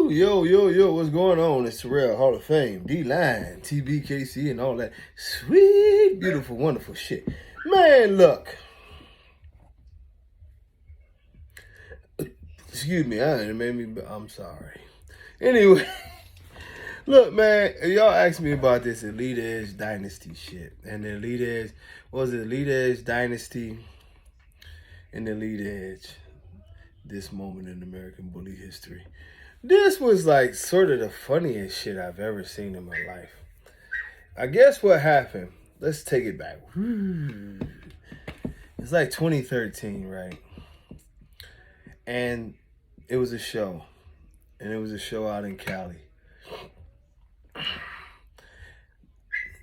Yo, what's going on? It's Terrell, Hall of Fame, D-Line, TBKC, and all that sweet, beautiful, wonderful shit. Man, look. Excuse me, I'm sorry. Anyway, look, man, y'all asked me about this Elite Edge Dynasty shit. And the Elite Edge, Elite Edge Dynasty and the Elite Edge, this moment in American bully history. This was like sort of the funniest shit I've ever seen in my life. I guess what happened, let's take it back. It's like 2013, right? And it was a show. And it was a show out in Cali.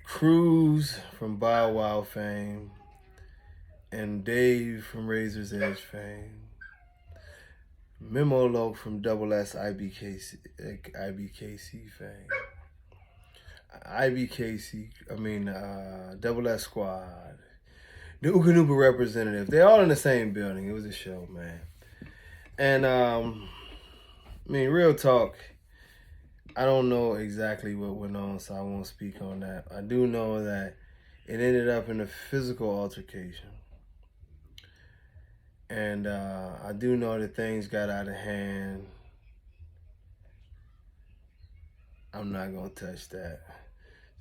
Cruz from Bow Wow fame and Dave from Razor's Edge fame. Memo Loc from Double S IBKC fame. Double S Squad. The Ooka representative. They're all in the same building. It was a show, man. And, real talk, I don't know exactly what went on, so I won't speak on that. I do know that it ended up in a physical altercation. And I do know that things got out of hand. I'm not going to touch that.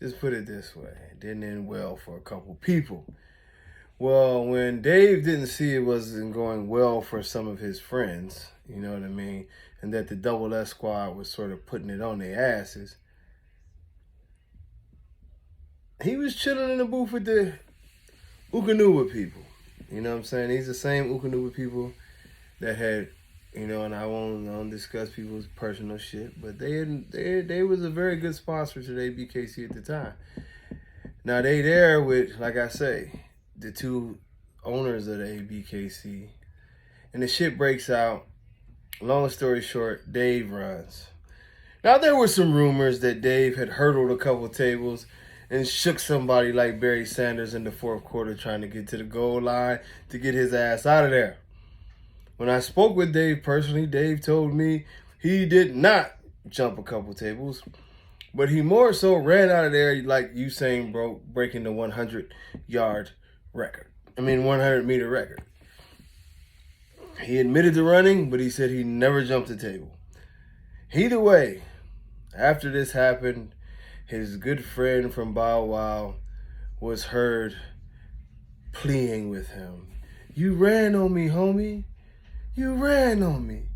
Just put it this way. It didn't end well for a couple people. Well, when Dave didn't see it wasn't going well for some of his friends, you know what I mean, and that the Double S Squad was sort of putting it on their asses, he was chilling in the booth with the Ooka people. You know what I'm saying? These are the same Ooka people that had, and I won't discuss people's personal shit, but they was a very good sponsor to the ABKC at the time. Now they there with, like I say, the two owners of the ABKC, and the shit breaks out. Long story short, Dave runs. Now there were some rumors that Dave had hurdled a couple tables and shook somebody like Barry Sanders in the fourth quarter trying to get to the goal line to get his ass out of there. When I spoke with Dave personally, Dave told me he did not jump a couple tables, but he more so ran out of there like Usain Bolt breaking the 100-meter record. He admitted to running, but he said he never jumped a table. Either way, after this happened, his good friend from Bow Wow was heard pleading with him. You ran on me, homie. You ran on me.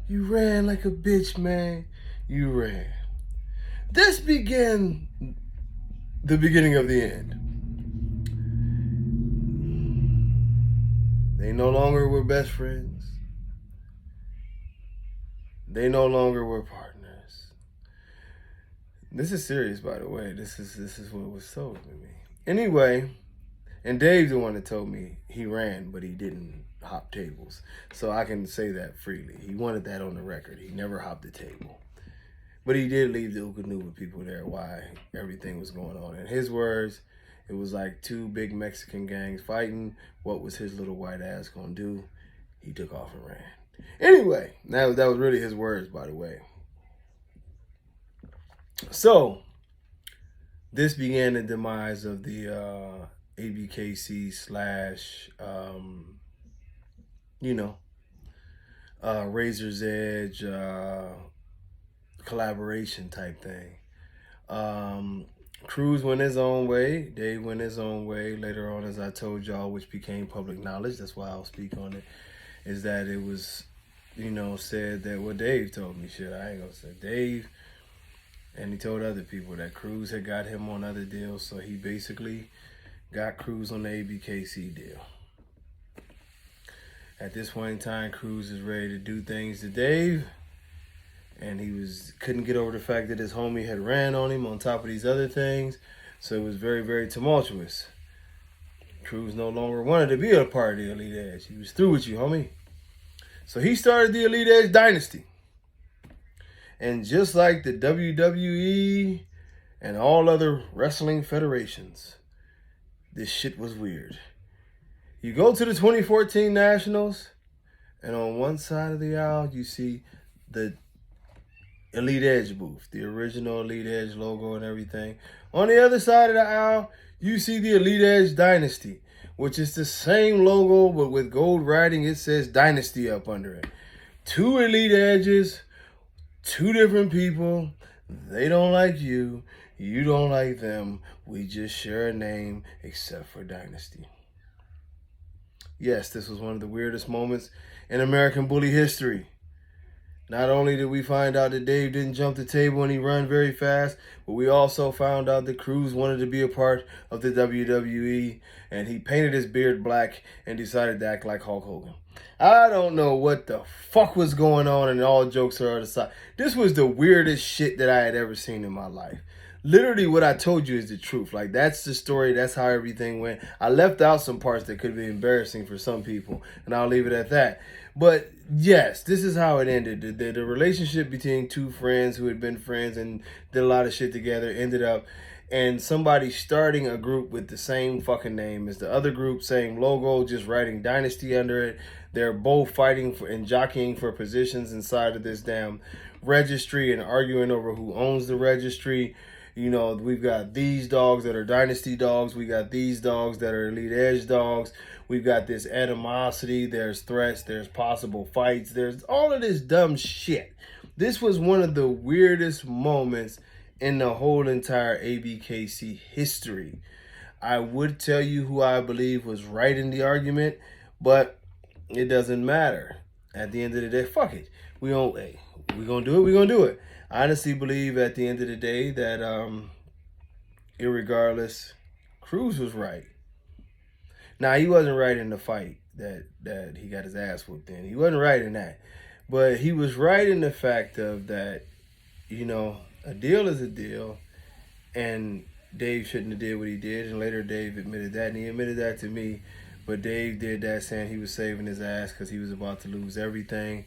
You ran like a bitch, man. You ran. This began the beginning of the end. They no longer were best friends. They no longer were partners. This is serious, by the way. This is what was told to me. Anyway, and Dave's the one that told me he ran, but he didn't hop tables. So I can say that freely. He wanted that on the record. He never hopped the table. But he did leave the Ooka people there while everything was going on. In his words, it was like two big Mexican gangs fighting. What was his little white ass gonna do? He took off and ran. Anyway, that was really his words, by the way. So, this began the demise of the ABKC / Razor's Edge collaboration type thing. Cruz went his own way. Dave went his own way. Later on, as I told y'all, which became public knowledge, that's why I'll speak on it, is that it was, said that, well, Dave told me shit. I ain't gonna say Dave. And he told other people that Cruz had got him on other deals, so he basically got Cruz on the ABKC deal. At this point in time, Cruz is ready to do things to Dave, and he couldn't get over the fact that his homie had ran on him on top of these other things, so it was very, very tumultuous. Cruz no longer wanted to be a part of the Elite Edge. He was through with you, homie. So he started the Elite Edge Dynasty. And just like the WWE and all other wrestling federations, this shit was weird. You go to the 2014 Nationals, and on one side of the aisle, you see the Elite Edge booth, the original Elite Edge logo and everything. On the other side of the aisle, you see the Elite Edge Dynasty, which is the same logo, but with gold writing. It says Dynasty up under it. Two Elite Edges, two different people. They don't like you. You don't like them. We just share a name, except for Dynasty. Yes, this was one of the weirdest moments in American Bully history. Not only did we find out that Dave didn't jump the table and he ran very fast, but we also found out that Cruz wanted to be a part of the WWE, and he painted his beard black and decided to act like Hulk Hogan. I don't know what the fuck was going on, and all jokes are aside. This was the weirdest shit that I had ever seen in my life. Literally what I told you is the truth. Like, that's the story. That's how everything went. I left out some parts that could be embarrassing for some people, and I'll leave it at that. But yes, this is how it ended. The relationship between two friends who had been friends and did a lot of shit together ended up, and somebody starting a group with the same fucking name as the other group, same logo, just writing Dynasty under it. They're both fighting for and jockeying for positions inside of this damn registry and arguing over who owns the registry. You know, we've got these dogs that are Dynasty dogs. We got these dogs that are Elite Edge dogs. We've got this animosity. There's threats. There's possible fights. There's all of this dumb shit. This was one of the weirdest moments in the whole entire ABKC history. I would tell you who I believe was right in the argument, but it doesn't matter. At the end of the day, fuck it. We're going to do it. We're going to do it. I honestly believe at the end of the day that, irregardless, Cruz was right. Now, he wasn't right in the fight that he got his ass whooped in. He wasn't right in that. But he was right in the fact of that, you know, a deal is a deal, and Dave shouldn't have did what he did, and later Dave admitted that, and he admitted that to me. But Dave did that saying he was saving his ass because he was about to lose everything.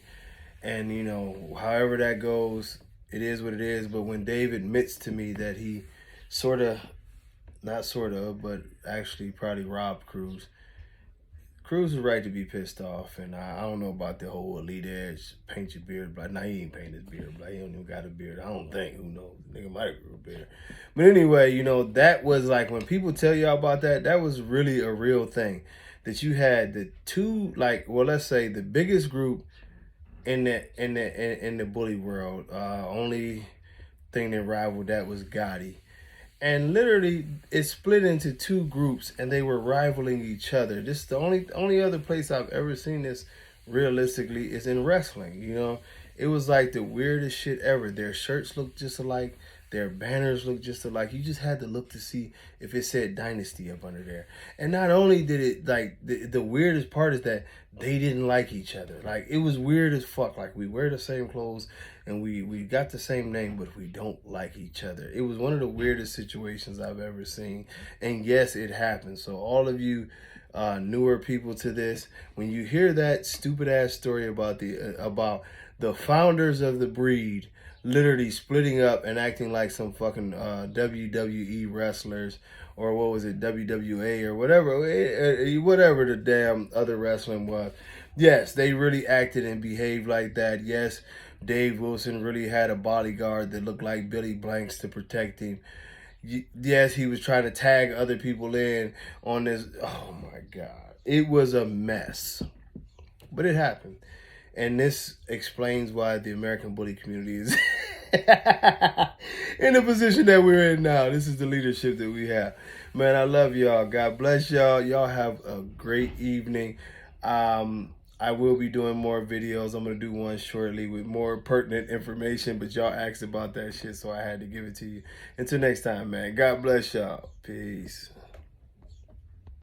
And, you know, however that goes, it is what it is. But when Dave admits to me that he but actually probably robbed Cruz, Cruz is right to be pissed off. And I don't know about the whole Elite Edge, paint your beard black. Nah, he ain't painted his beard black. He don't even got a beard. I don't think. Who knows? Nigga might have grew a beard. But anyway, you know, that was like, when people tell y'all about that, that was really a real thing. That you had the two, like, well, let's say the biggest group in the bully world. Only thing that rivaled that was Gotti. And literally, it split into two groups, and they were rivaling each other. This is the only other place I've ever seen this realistically is in wrestling. You know, it was like the weirdest shit ever. Their shirts looked just alike. Their banners looked just alike. You just had to look to see if it said Dynasty up under there. And not only did it, like, the weirdest part is that they didn't like each other. Like, it was weird as fuck. Like, we wear the same clothes and we got the same name, but we don't like each other. It was one of the weirdest situations I've ever seen. And yes, it happened. So all of you newer people to this, when you hear that stupid ass story about the founders of the breed literally splitting up and acting like some fucking WWE wrestlers, or what was it, WWA or whatever the damn other wrestling was. Yes, they really acted and behaved like that. Yes, Dave Wilson really had a bodyguard that looked like Billy Blanks to protect him. Yes, he was trying to tag other people in on this. Oh my God. It was a mess. But it happened. And this explains why the American bully community is in the position that we're in now. This is the leadership that we have. Man, I love y'all. God bless y'all. Y'all have a great evening. I will be doing more videos. I'm going to do one shortly with more pertinent information, but y'all asked about that shit, so I had to give it to you. Until next time, man. God bless y'all. Peace.